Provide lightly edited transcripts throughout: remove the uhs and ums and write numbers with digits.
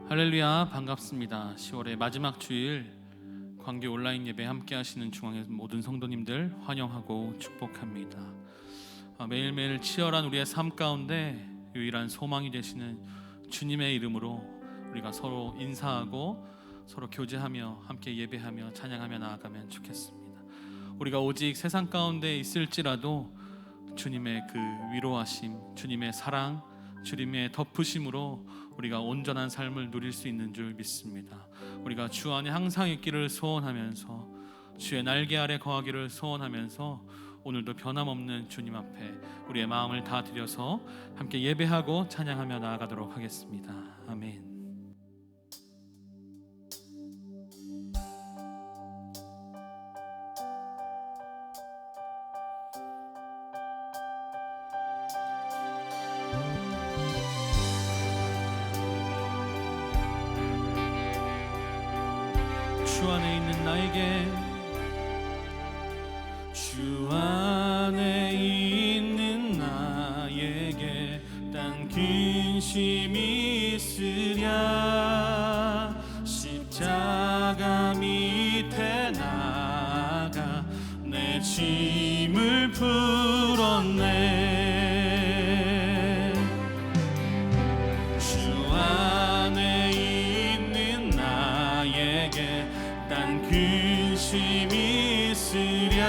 할렐루야, 반갑습니다. 10월의 마지막 주일 광교 온라인 예배 함께 하시는 중앙의 모든 성도님들 환영하고 축복합니다. 매일매일 치열한 우리의 삶 가운데 유일한 소망이 되시는 주님의 이름으로 우리가 서로 인사하고 서로 교제하며 함께 예배하며 찬양하며 나아가면 좋겠습니다. 우리가 오직 세상 가운데 있을지라도 주님의 그 위로하심, 주님의 사랑, 주님의 덮으심으로 우리가 온전한 삶을 누릴 수 있는 줄 믿습니다. 우리가 주 안에 항상 있기를 소원하면서 주의 날개 아래 거하기를 소원하면서 오늘도 변함없는 주님 앞에 우리의 마음을 다 드려서 함께 예배하고 찬양하며 나아가도록 하겠습니다. 아멘. 주 안에 있는 나에게, 주 안에 있는 나에게 딴 근심이 있으랴. 십자가 밑에 나가 내 짐을 풀었네. 주 안에 있는 나에게 딴 근심이 있으랴.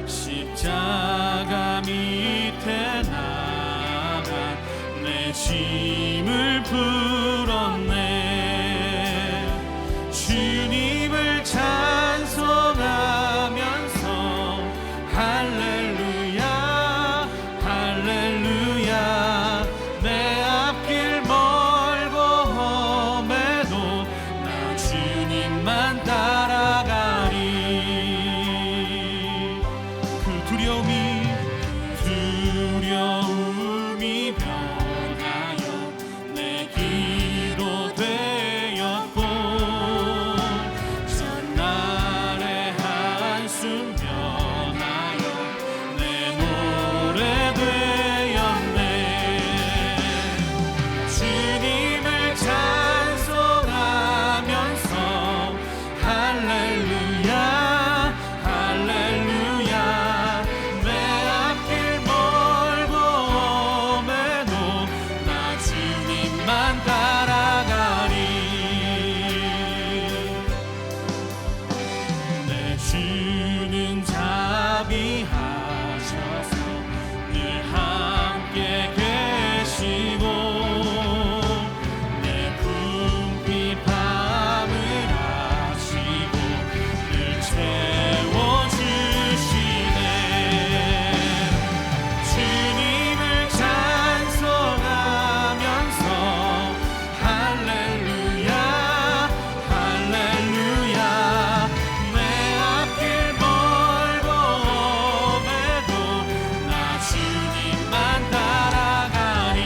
십자가 밑에 나가 내 짐을 풀었네. 주님을 찬송하면서 할렐루야 할렐루야. 내 앞길 멀고 험해도 나 주님만 따라가리. 그 두려움이 변하여 내 기도 되었고, 전날의 한숨 변하여 내 노래 되었네. 주님을 찬송하면서 할렐루야 할렐루야. 내 앞길 멀고 험해도 나 주님만 따라가리. 내 주는 자비하셔서 늘 함께 계시고, 내 품비 밤을 하시고 늘 채워주시네. 주님을 찬송하면서 할렐루야 할렐루야. 내 앞길 멀고 험해도 나 주님만 따라가리.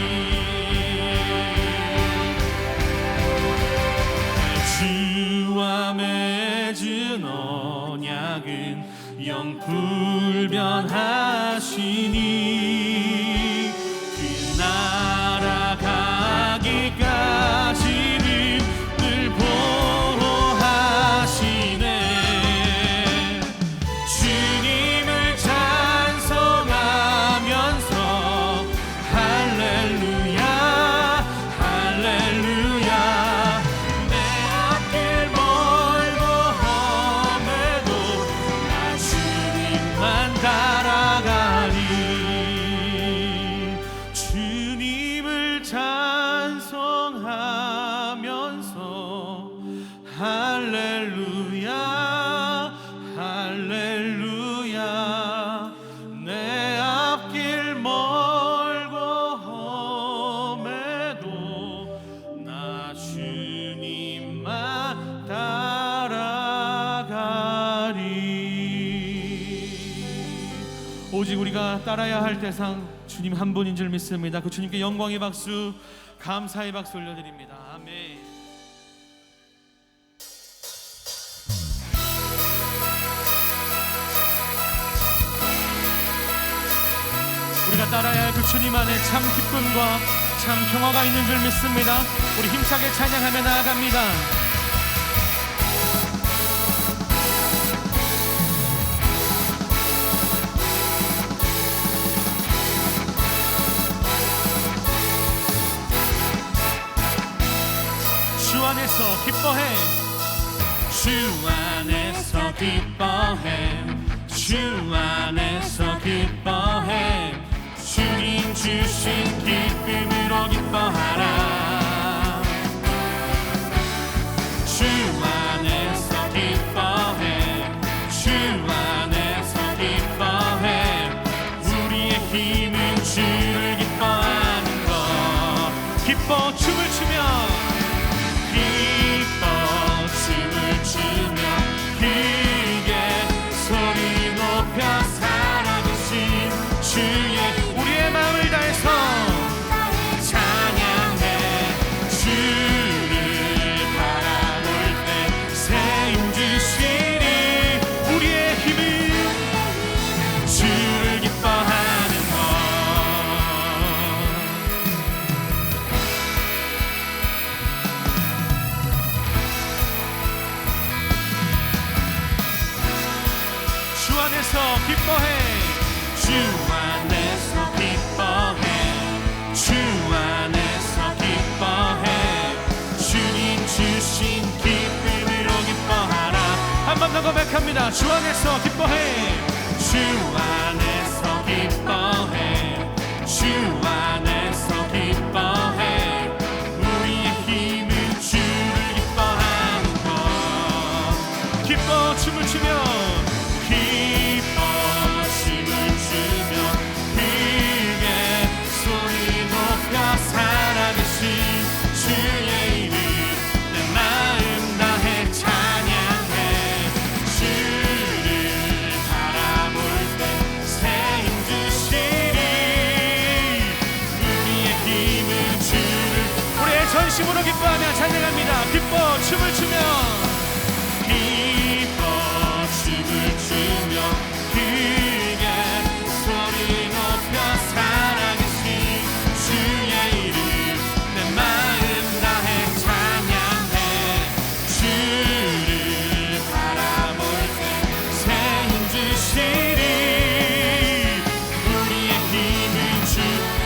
주와 맺은 언약은 영불변하시니, 그 나라 가기까지는 늘 보호하시네. 주님을 찬송하면서 할렐루야 할렐루야. 내 앞길 멀고 험해도 나 주님만 따라가리. 주님을 찬송하면서 할렐루야 할렐루야. 내 앞길 멀고 험해도 나 주님만 따라가리. 오직 우리가 따라야 할 대상 주님 한 분인 줄 믿습니다. 그 주님께 영광의 박수, 감사의 박수 올려드립니다. 아멘. 우리 우리가 따라야 할 그 주님 안에 참 기쁨과 참 평화가 있는 줄 믿습니다. 우리 힘차게 찬양하며 나아갑니다. 주 안에서 기뻐해, 주 안에서 기뻐해, 주 안에서 기뻐해, 주님 주신 기쁨으로 기뻐하라. 주 안에서 기뻐해, 주 안에서 기뻐해, 우리의 힘은 주를 기뻐하는 것. 기뻐 춤을 추며, 기뻐 춤을 추며, 크게 소리 높여 살아계신 주의 우리의 마음을 다해서 찬양해. 주를 바라볼 때 새 힘 주시니 우리의 힘은 주를 기뻐하는 것. 주 안에서 기뻐해, 주 안에서 기뻐해, 주 안에서 기뻐해, 주님 주신 기쁨으로 기뻐하라. 한 번 더 고백합니다. 주 안에서 기뻐해, 주 안에서 기뻐해, 주 안에서 기뻐해, 우리의 힘은 주를 기뻐하는 것. 기뻐 춤을 추며, 기뻐 춤을 추며, 크게 소리 높여 살아계신 주의 이름 내 마음 다해 찬양해. 주를 바라볼 때 새 힘 주시니 우리의 힘은 주를. 우리의 전심으로 기뻐하며 찬양합니다. 기뻐 춤을 추며, 기뻐 춤을 추며, 크게 소리 높여 살아계신 주의 이름 내 마음 다해 찬양해. 주를 바라볼 때 새 힘 주시니 우리의 힘은 주.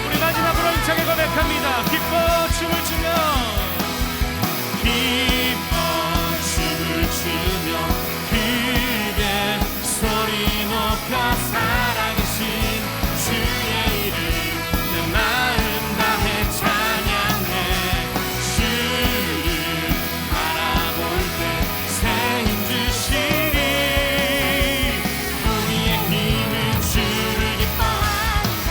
우리 마지막으로 힘차게 고백합니다. 기뻐 춤을 추며, 기뻐 춤을 추며, 크게 소리 높여 살아계신 주의 이름 내 마음 다해 찬양해. 주를 바라볼 때 새 힘 주시니 우리의 힘은 주를 기뻐하는 것.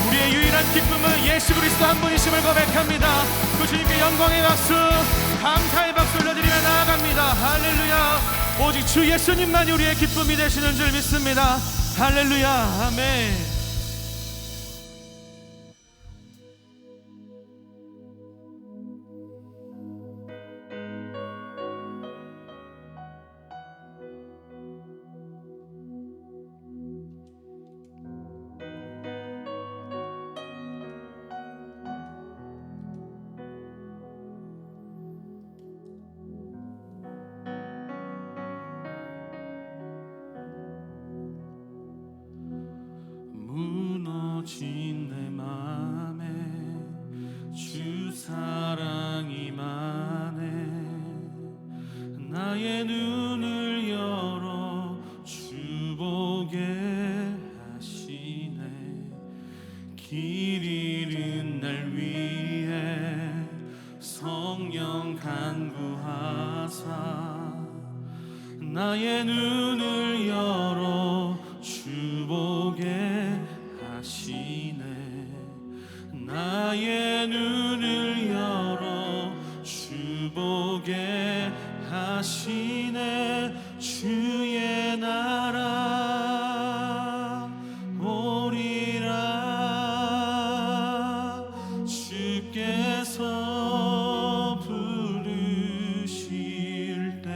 우리의 유일한 기쁨은 예수 그리스도 한 분이심을 고백합니다. 그 주님께 영광의 박수, 감사의 박수 올려드리며 나아갑니다. 할렐루야. 오직 주 예수님만이 우리의 기쁨이 되시는 줄 믿습니다. 할렐루야. 아멘. 무너진 내 맘에 주 사랑이 많네. 나의 눈을 열어 주 보게 하시네. 길 잃은 날 위해 성령 간구하사 나의 눈을 열어 주 보게 하시네. 나의 눈을 열어 주 보게 하시네. 주의 나라 오리라. 주께서 부르실 때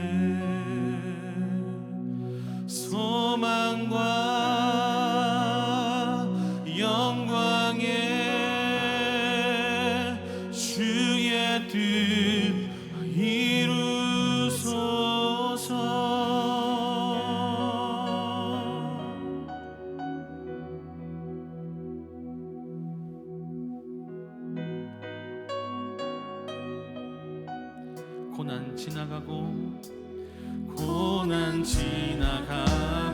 고난 지나가고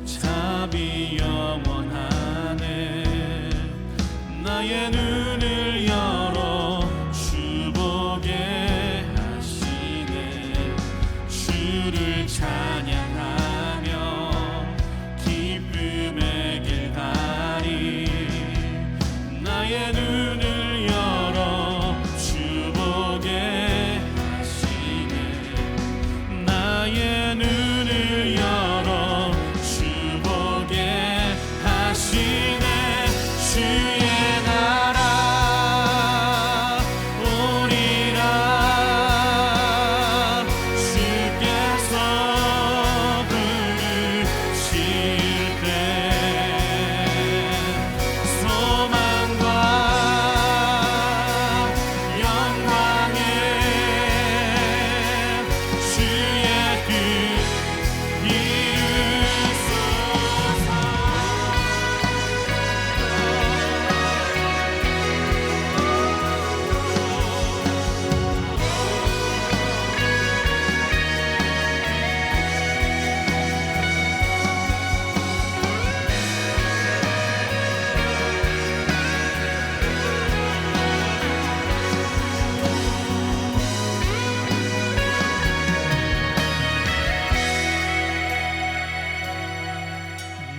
자비 영원하네. 나의 눈을 열어 주 보게 하시네. 주를 찬양하며 기쁨의 길 가리. 나의 눈을 열어 주 보게 하시네. 나의 눈을 열어 주 보게 하시네. 주의 나라 오리라. 주께서 부르실 때 소망과 영광에 주의 뜻 이루소서.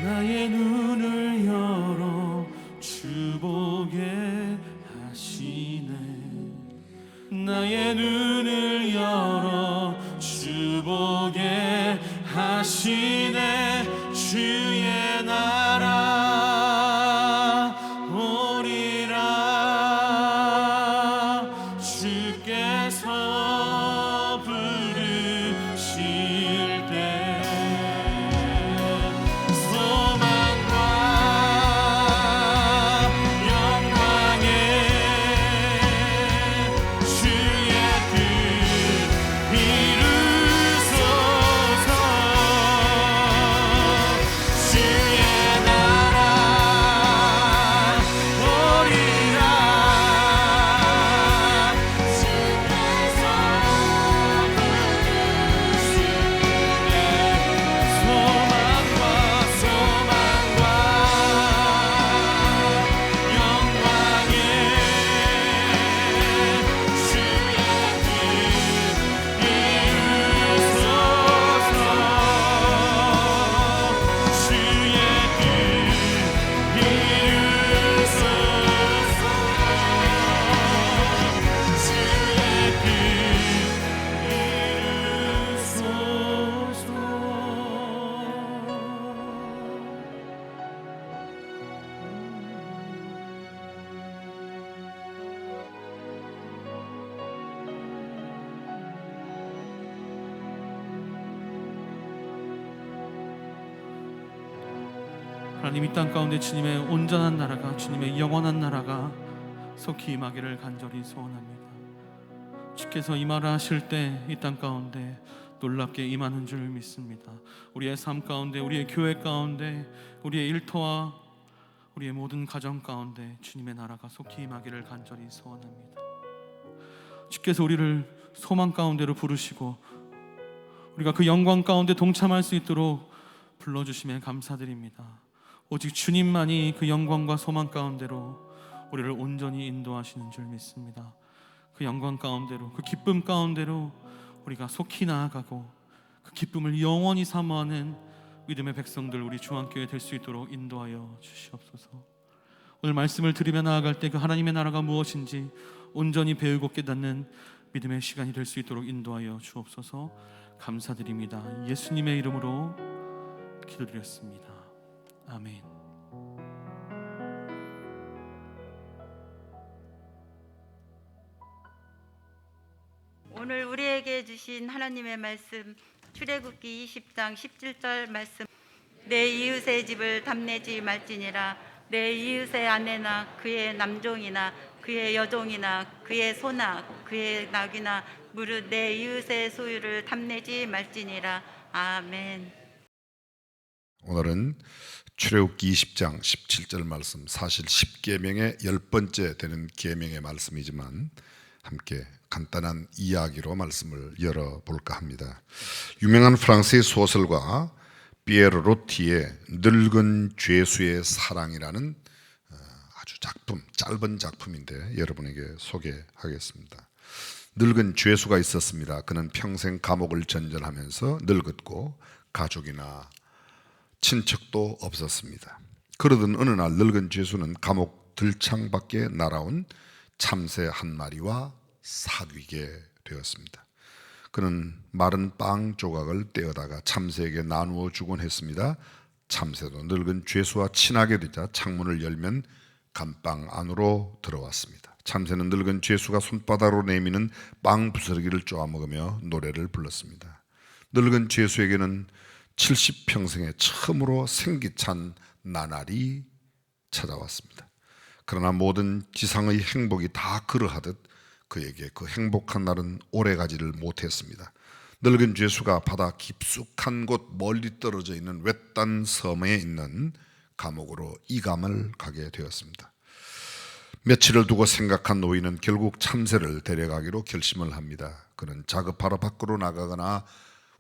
나의 눈을 열어 주 보게 하시네. 나의 눈을 열어 주 보게 하시네. 주의 나라 오리라. 주께서 부르실 때 소망과 영광에 주의 뜻 이루소서. 주의 나라 오리라. 주께서 부르실 때 소망과 영광에 주의 뜻 이루소서. 주의 뜻 하나님, 이 땅 가운데 주님의 온전한 나라가, 주님의 영원한 나라가 속히 임하기를 간절히 소원합니다. 주께서 임하실 때 이 땅 가운데 놀랍게 임하는 줄 믿습니다. 우리의 삶 가운데, 우리의 교회 가운데, 우리의 일터와 우리의 모든 가정 가운데 주님의 나라가 속히 임하기를 간절히 소원합니다. 주께서 우리를 소망 가운데로 부르시고 우리가 그 영광 가운데 동참할 수 있도록 불러주심에 감사드립니다. 오직 주님만이 그 영광과 소망 가운데로 우리를 온전히 인도하시는 줄 믿습니다. 그 영광 가운데로, 그 기쁨 가운데로 우리가 속히 나아가고 그 기쁨을 영원히 사모하는 믿음의 백성들, 우리 중앙교회 될 수 있도록 인도하여 주시옵소서. 오늘 말씀을 들으며 나아갈 때 그 하나님의 나라가 무엇인지 온전히 배우고 깨닫는 믿음의 시간이 될 수 있도록 인도하여 주옵소서. 감사드립니다. 예수님의 이름으로 기도드렸습니다. 아멘. 오늘 우리에게 주신 하나님의 말씀, 출애굽기 20장 17절 말씀. 내 이웃의 집을 탐내지 말지니라. 내 이웃의 아내나 그의 남종이나 그의 여종이나 그의 소나 그의 낙이나 무릇 내 이웃의 소유를 탐내지 말지니라. 아멘. 오늘은 출애굽기 20장 17절 말씀, 사실 10계명의 10번째 되는 계명의 말씀이지만 함께 간단한 이야기로 말씀을 열어볼까 합니다. 유명한 프랑스의 소설가 피에르 로티의 늙은 죄수의 사랑이라는 아주 짧은 작품인데 여러분에게 소개하겠습니다. 늙은 죄수가 있었습니다. 그는 평생 감옥을 전전하면서 늙었고 가족이나 친척도 없었습니다. 그러던 어느 날 늙은 죄수는 감옥 들창 밖에 날아온 참새 한 마리와 사귀게 되었습니다. 그는 마른 빵 조각을 떼어다가 참새에게 나누어 주곤 했습니다. 참새도 늙은 죄수와 친하게 되자 창문을 열면 감방 안으로 들어왔습니다. 참새는 늙은 죄수가 손바닥으로 내미는 빵 부스러기를 쪼아먹으며 노래를 불렀습니다. 늙은 죄수에게는 70평생에 처음으로 생기찬 나날이 찾아왔습니다. 그러나 모든 지상의 행복이 다 그러하듯 그에게 그 행복한 날은 오래가지를 못했습니다. 늙은 죄수가 바다 깊숙한 곳 멀리 떨어져 있는 외딴 섬에 있는 감옥으로 이감을 가게 되었습니다. 며칠을 두고 생각한 노인은 결국 참새를 데려가기로 결심을 합니다. 그는 작업하러 밖으로 나가거나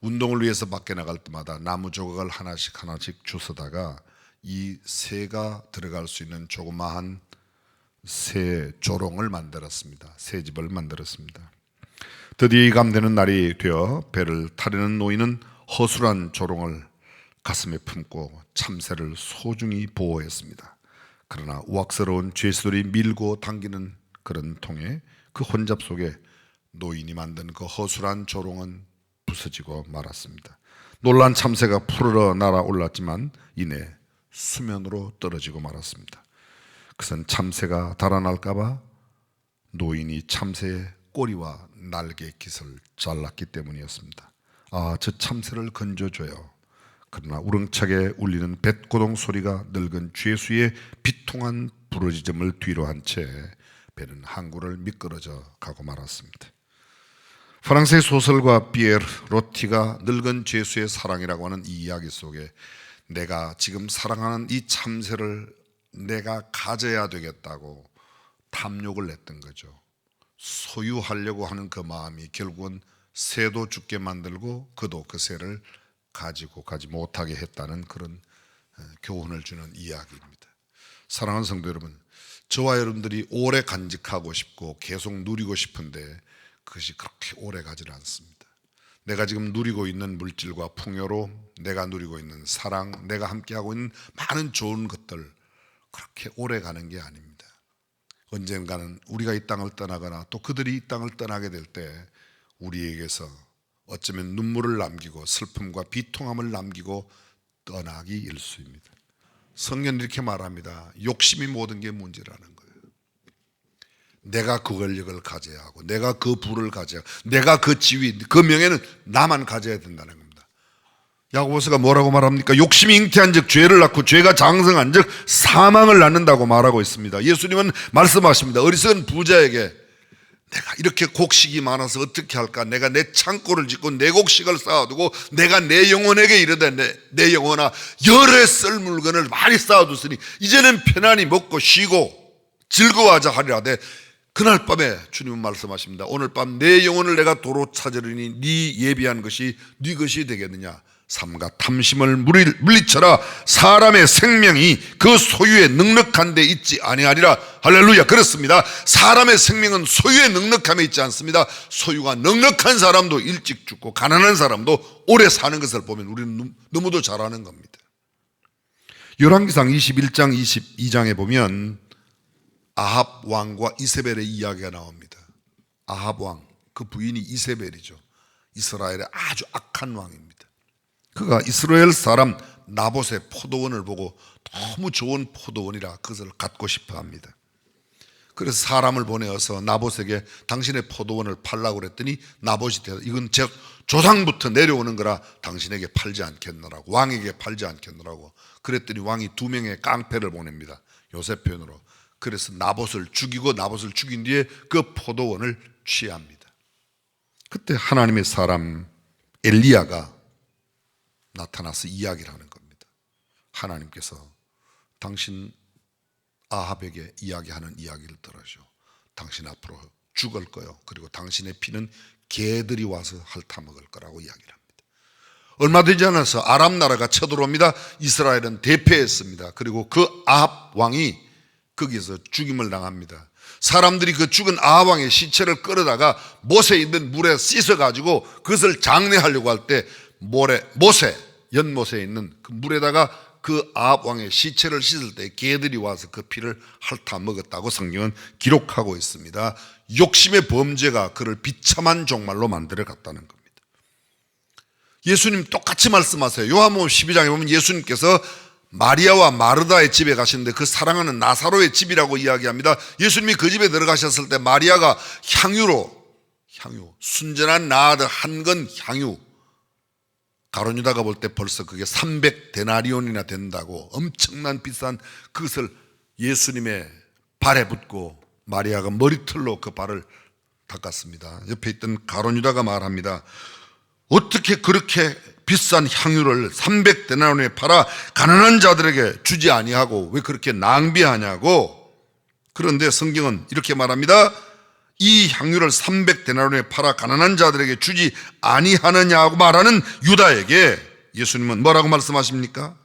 운동을 위해서 밖에 나갈 때마다 나무 조각을 하나씩 주워다가 이 새가 들어갈 수 있는 조그마한 새 조롱을 만들었습니다. 새집을 만들었습니다. 드디어 이감되는 날이 되어 배를 타려는 노인은 허술한 조롱을 가슴에 품고 참새를 소중히 보호했습니다. 그러나 우악스러운 죄수들이 밀고 당기는 그런 통에 그 혼잡 속에 노인이 만든 그 허술한 조롱은 부서지고 말았습니다. 놀란 참새가 푸르러 날아올랐지만 이내 수면으로 떨어지고 말았습니다. 그것은 참새가 달아날까봐 노인이 참새의 꼬리와 날개 깃을 잘랐기 때문이었습니다. 저 참새를 건져줘요. 그러나 우렁차게 울리는 뱃고동 소리가 늙은 죄수의 비통한 부르짖음을 뒤로 한 채 배는 항구를 미끄러져 가고 말았습니다. 프랑스의 소설가 피에르 로티가 늙은 죄수의 사랑이라고 하는 이 이야기 속에 내가 지금 사랑하는 이 참새를 내가 가져야 되겠다고 탐욕을 냈던 거죠. 소유하려고 하는 그 마음이 결국은 새도 죽게 만들고 그도 그 새를 가지고 가지 못하게 했다는 그런 교훈을 주는 이야기입니다. 사랑하는 성도 여러분, 저와 여러분들이 오래 간직하고 싶고 계속 누리고 싶은데 그것이 그렇게 오래 가지는 않습니다. 내가 지금 누리고 있는 물질과 풍요로, 내가 누리고 있는 사랑, 내가 함께하고 있는 많은 좋은 것들 그렇게 오래 가는 게 아닙니다. 언젠가는 우리가 이 땅을 떠나거나 또 그들이 이 땅을 떠나게 될 때 우리에게서 어쩌면 눈물을 남기고 슬픔과 비통함을 남기고 떠나기 일쑤입니다. 성경은 이렇게 말합니다. 욕심이 모든 게 문제라는 거예요. 내가 그 권력을 가져야 하고 내가 그 부를 가져야 하고 내가 그 지위, 그 명예는 나만 가져야 된다는 겁니다. 야고보서가 뭐라고 말합니까? 욕심이 잉태한 즉 죄를 낳고 죄가 장성한 즉 사망을 낳는다고 말하고 있습니다. 예수님은 말씀하십니다. 어리석은 부자에게 내가 이렇게 곡식이 많아서 어떻게 할까? 내가 내 창고를 짓고 내 곡식을 쌓아두고 내가 내 영혼에게 이르되 내 영혼아 열에 쓸 물건을 많이 쌓아두으니 이제는 편안히 먹고 쉬고 즐거워하자 하리라되 그날 밤에 주님은 말씀하십니다. 오늘 밤 내 영혼을 내가 도로 찾으리니 네 예비한 것이 네 것이 되겠느냐? 삼가 탐심을 물리쳐라. 사람의 생명이 그 소유에 넉넉한 데 있지 아니하리라. 할렐루야. 그렇습니다. 사람의 생명은 소유에 넉넉함에 있지 않습니다. 소유가 넉넉한 사람도 일찍 죽고 가난한 사람도 오래 사는 것을 보면 우리는 너무도 잘 아는 겁니다. 열왕기상 21장 22장에 보면 아합 왕과 이세벨의 이야기가 나옵니다. 아합 왕, 그 부인이 이세벨이죠. 이스라엘의 아주 악한 왕입니다. 그가 이스라엘 사람 나봇의 포도원을 보고 너무 좋은 포도원이라 그것을 갖고 싶어 합니다. 그래서 사람을 보내어서 나봇에게 당신의 포도원을 팔라고 그랬더니 나봇이 이건 제 조상부터 내려오는 거라 당신에게 팔지 않겠노라고, 왕에게 팔지 않겠노라고 그랬더니 왕이 2명의 깡패를 보냅니다. 요새 표현으로. 그래서 나봇을 죽이고 나봇을 죽인 뒤에 그 포도원을 취합니다. 그때 하나님의 사람 엘리야가 나타나서 이야기를 하는 겁니다. 하나님께서 당신 아합에게 이야기하는 이야기를 들으시오. 당신 앞으로 죽을 거요. 그리고 당신의 피는 개들이 와서 핥아먹을 거라고 이야기를 합니다. 얼마 되지 않아서 아람 나라가 쳐들어옵니다. 이스라엘은 대패했습니다. 그리고 그 아합 왕이 거기서 죽임을 당합니다. 사람들이 그 죽은 아합 왕의 시체를 끌어다가 못에 있는 물에 씻어가지고 그것을 장례하려고 할 때 연못에 있는 그 물에다가 그 아합 왕의 시체를 씻을 때 개들이 와서 그 피를 핥아 먹었다고 성경은 기록하고 있습니다. 욕심의 범죄가 그를 비참한 종말로 만들어 갔다는 겁니다. 예수님 똑같이 말씀하세요. 요한복음 12장에 보면 예수님께서 마리아와 마르다의 집에 가시는데 그 사랑하는 나사로의 집이라고 이야기합니다. 예수님이 그 집에 들어가셨을 때 마리아가 향유 순전한 나아들 한 건 향유, 가룟유다가 볼 때 벌써 그게 300데나리온이나 된다고 엄청난 비싼 그것을 예수님의 발에 붓고 마리아가 머리털로 그 발을 닦았습니다. 옆에 있던 가룟유다가 말합니다. 어떻게 그렇게 비싼 향유를 300데나리온에 팔아 가난한 자들에게 주지 아니하고 왜 그렇게 낭비하냐고. 그런데 성경은 이렇게 말합니다. 이 향유를 300데나리온에 팔아 가난한 자들에게 주지 아니하느냐고 말하는 유다에게 예수님은 뭐라고 말씀하십니까?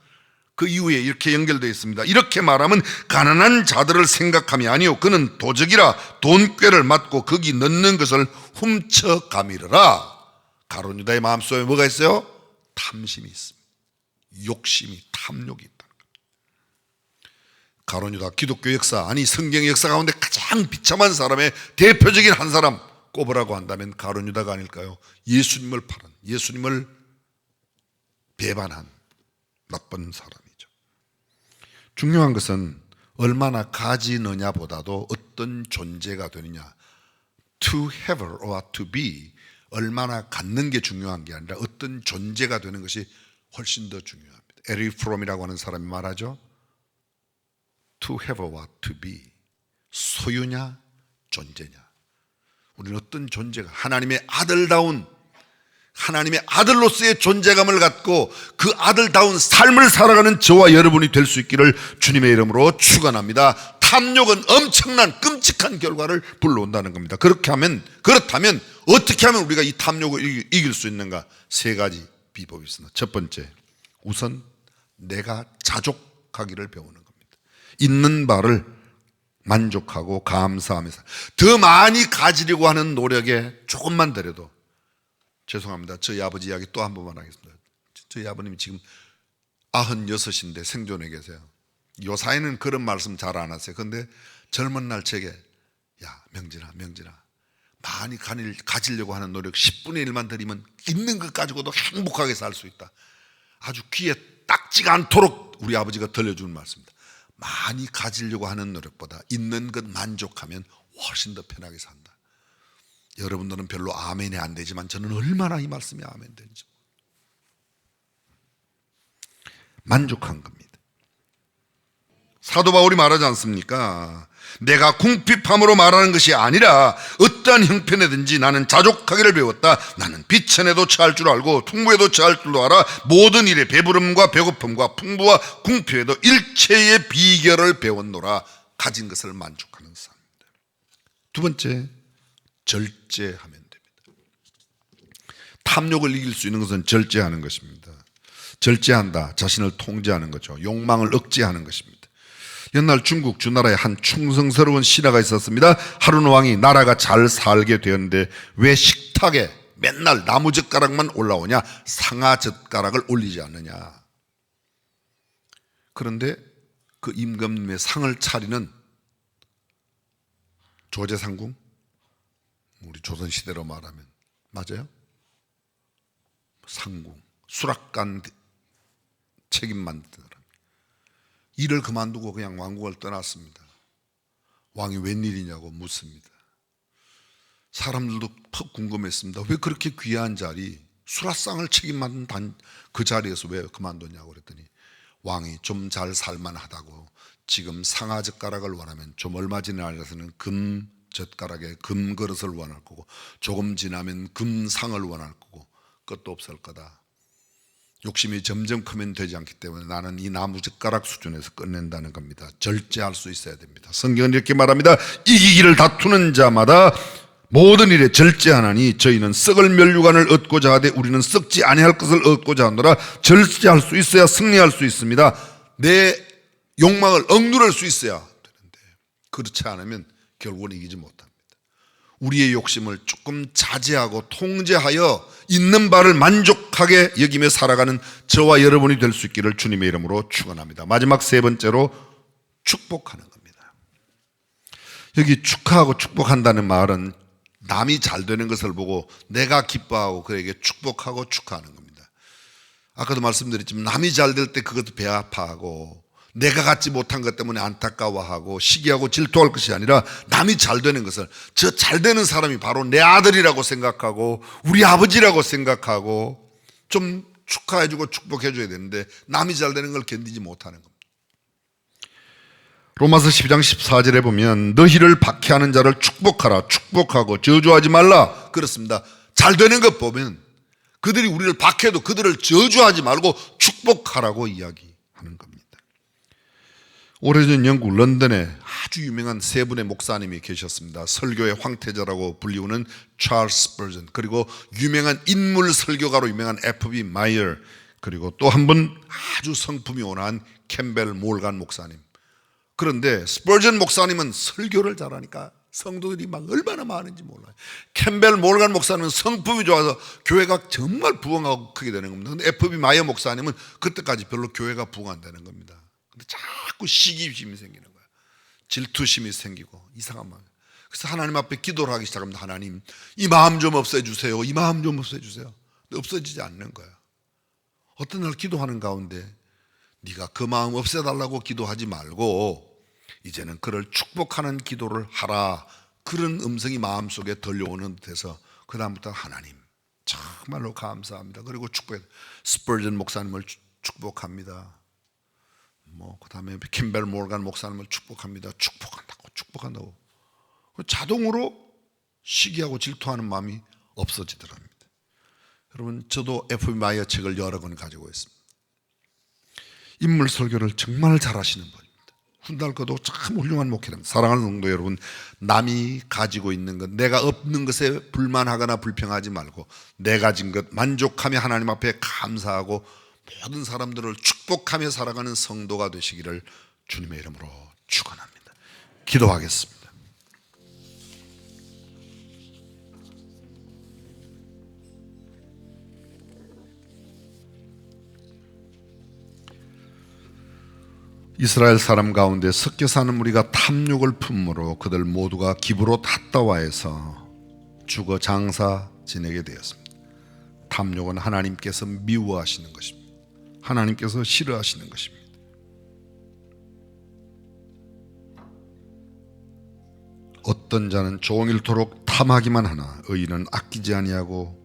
그 이후에 이렇게 연결되어 있습니다. 이렇게 말하면 가난한 자들을 생각함이 아니요 그는 도적이라 돈꾀를 맞고 거기 넣는 것을 훔쳐가미르라. 가룟유다의 마음속에 뭐가 있어요? 탐심이 있습니다. 욕심이, 탐욕이 있다는 겁니다. 가룟유다 기독교 역사, 아니 성경의 역사 가운데 가장 비참한 사람의 대표적인 한 사람 꼽으라고 한다면 가룟유다가 아닐까요? 예수님을 팔은, 예수님을 배반한 나쁜 사람이죠. 중요한 것은 얼마나 가지느냐 보다도 어떤 존재가 되느냐, to have or to be, 얼마나 갖는 게 중요한 게 아니라 어떤 존재가 되는 것이 훨씬 더 중요합니다. 에릭 프롬이라고 하는 사람이 말하죠. To have or to be, 소유냐 존재냐. 우리는 어떤 존재가 하나님의 아들다운, 하나님의 아들로서의 존재감을 갖고 그 아들다운 삶을 살아가는 저와 여러분이 될 수 있기를 주님의 이름으로 축원합니다. 탐욕은 엄청난 끔찍한 결과를 불러온다는 겁니다. 그렇다면 어떻게 하면 우리가 이 탐욕을 이길 수 있는가? 세 가지 비법이 있습니다. 첫 번째, 우선 내가 자족하기를 배우는 겁니다. 있는 바를 만족하고 감사하면서 더 많이 가지려고 하는 노력에 조금만 들여도, 죄송합니다. 저희 아버지 이야기 또 한 번만 하겠습니다. 저희 아버님이 지금 96인데 생존해 계세요. 요사이는 그런 말씀 잘 안 하세요. 그런데 젊은 날 제게, 야 명진아 많이 가지려고 하는 노력 10분의 1만 들이면 있는 것 가지고도 행복하게 살 수 있다. 아주 귀에 딱지가 않도록 우리 아버지가 들려주는 말씀입니다. 많이 가지려고 하는 노력보다 있는 것 만족하면 훨씬 더 편하게 산다. 여러분들은 별로 아멘이 안 되지만 저는 얼마나 이 말씀이 아멘 되는지. 만족한 겁니다. 사도 바울이 말하지 않습니까? 내가 궁핍함으로 말하는 것이 아니라 어떠한 형편에든지 나는 자족하기를 배웠다. 나는 비천에도 처할 줄 알고 풍부에도 처할 줄도 알아. 모든 일에 배부름과 배고픔과 풍부와 궁핍에도 일체의 비결을 배웠노라. 가진 것을 만족하는 삶입니다. 두 번째, 절제하면 됩니다. 탐욕을 이길 수 있는 것은 절제하는 것입니다. 절제한다, 자신을 통제하는 거죠. 욕망을 억제하는 것입니다. 옛날 중국 주나라에 한 충성스러운 신하가 있었습니다. 하룬 왕이 나라가 잘 살게 되었는데 왜 식탁에 맨날 나무젓가락만 올라오냐, 상아젓가락을 올리지 않느냐. 그런데 그 임금님의 상을 차리는 조제상궁, 우리 조선시대로 말하면 맞아요? 상궁, 수락관 책임 만든 사람, 일을 그만두고 그냥 왕국을 떠났습니다. 왕이 웬일이냐고 묻습니다. 사람들도 퍽 궁금했습니다. 왜 그렇게 귀한 자리, 수라상을 책임 맡은 그 자리에서 왜 그만뒀냐고 그랬더니 왕이 좀 잘 살만하다고 지금 상아젓가락을 원하면 좀 얼마 지나서는 금젓가락에 금그릇을 원할 거고 조금 지나면 금상을 원할 거고 끝도 없을 거다. 욕심이 점점 크면 되지 않기 때문에 나는 이 나무젓가락 수준에서 끝낸다는 겁니다. 절제할 수 있어야 됩니다. 성경은 이렇게 말합니다. 이기기를 다투는 자마다 모든 일에 절제하나니 저희는 썩을 멸류관을 얻고자 하되 우리는 썩지 아니할 것을 얻고자 하노라. 절제할 수 있어야 승리할 수 있습니다. 내 욕망을 억누를 수 있어야 되는데 그렇지 않으면 결국은 이기지 못합니다. 우리의 욕심을 조금 자제하고 통제하여 있는 바를 만족하게 여기며 살아가는 저와 여러분이 될 수 있기를 주님의 이름으로 축원합니다. 마지막 세 번째로 축복하는 겁니다. 여기 축하하고 축복한다는 말은 남이 잘 되는 것을 보고 내가 기뻐하고 그에게 축복하고 축하하는 겁니다. 아까도 말씀드렸지만 남이 잘 될 때 그것도 배 아파하고 내가 갖지 못한 것 때문에 안타까워하고 시기하고 질투할 것이 아니라 남이 잘 되는 것을, 저 잘 되는 사람이 바로 내 아들이라고 생각하고 우리 아버지라고 생각하고 좀 축하해주고 축복해줘야 되는데 남이 잘 되는 걸 견디지 못하는 겁니다. 로마서 12장 14절에 보면 너희를 박해하는 자를 축복하라. 축복하고 저주하지 말라. 그렇습니다. 잘 되는 것 보면 그들이 우리를 박해도 그들을 저주하지 말고 축복하라고 이야기하는 겁니다. 오래전 영국 런던에 아주 유명한 세 분의 목사님이 계셨습니다. 설교의 황태자라고 불리우는 찰스 스퍼전, 그리고 유명한 인물 설교가로 유명한 F.B. 마이어, 그리고 또 한 분 아주 성품이 온화한 캠벨 몰간 목사님. 그런데 스퍼전 목사님은 설교를 잘하니까 성도들이 막 얼마나 많은지 몰라요. 캠벨 몰간 목사님은 성품이 좋아서 교회가 정말 부흥하고 크게 되는 겁니다. 근데 F.B. 마이어 목사님은 그때까지 별로 교회가 부흥 안 되는 겁니다. 근데 자꾸 시기심이 생기는 거예요. 질투심이 생기고 이상한 마음. 그래서 하나님 앞에 기도를 하기 시작합니다. 하나님, 이 마음 좀 없애주세요. 이 마음 좀 없애주세요. 근데 없어지지 않는 거예요. 어떤 날 기도하는 가운데 네가 그 마음 없애달라고 기도하지 말고 이제는 그를 축복하는 기도를 하라. 그런 음성이 마음속에 들려오는 듯해서 그 다음부터 하나님 정말로 감사합니다. 그리고 축복해. 스퍼전 목사님을 축복합니다. 그 다음에 캠벨 몰간 목사님을 축복합니다. 축복한다고 자동으로 시기하고 질투하는 마음이 없어지더랍니다. 여러분, 저도 F.B. 마이어 책을 여러 권 가지고 있습니다. 인물 설교를 정말 잘하시는 분입니다. 훈달거도 참 훌륭한 목회자입니다. 사랑하는 성도 여러분, 남이 가지고 있는 것, 내가 없는 것에 불만하거나 불평하지 말고 내 가진 것 만족하며 하나님 앞에 감사하고 모든 사람들을 축복하며 살아가는 성도가 되시기를 주님의 이름으로 축원합니다. 기도하겠습니다. 이스라엘 사람 가운데 섞여 사는 무리가 탐욕을 품므로 그들 모두가 기브로 핫다와에서 죽어 장사 지내게 되었습니다. 탐욕은 하나님께서 미워하시는 것입니다. 하나님께서 싫어하시는 것입니다. 어떤 자는 종일토록 탐하기만 하나 의인은 아끼지 아니하고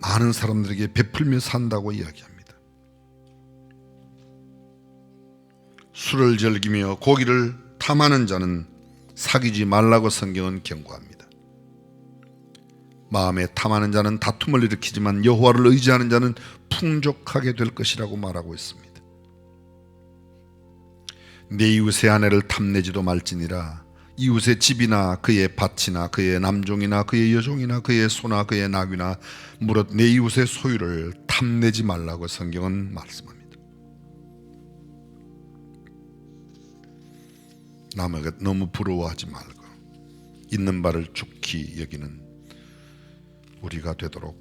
많은 사람들에게 베풀며 산다고 이야기합니다. 술을 즐기며 고기를 탐하는 자는 사귀지 말라고 성경은 경고합니다. 마음에 탐하는 자는 다툼을 일으키지만 여호와를 의지하는 자는 풍족하게 될 것이라고 말하고 있습니다. 내 이웃의 아내를 탐내지도 말지니라. 이웃의 집이나 그의 밭이나 그의 남종이나 그의 여종이나 그의 소나 그의 나귀나 무릇 내 이웃의 소유를 탐내지 말라고 성경은 말씀합니다. 남에게 너무 부러워하지 말고 있는 바를 좋게 여기는 우리가 되도록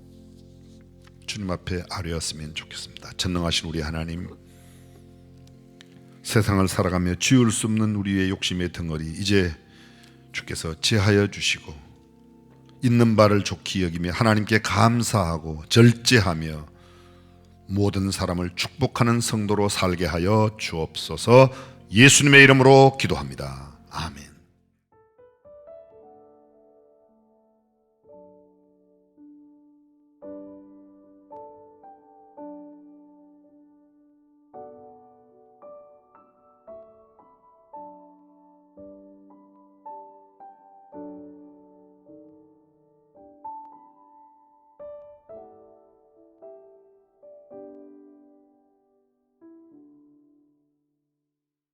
주님 앞에 아뢰었으면 좋겠습니다. 전능하신 우리 하나님, 세상을 살아가며 지울 수 없는 우리의 욕심의 덩어리 이제 주께서 제하여 주시고 있는 바를 좋게 여기며 하나님께 감사하고 절제하며 모든 사람을 축복하는 성도로 살게 하여 주옵소서. 예수님의 이름으로 기도합니다. 아멘.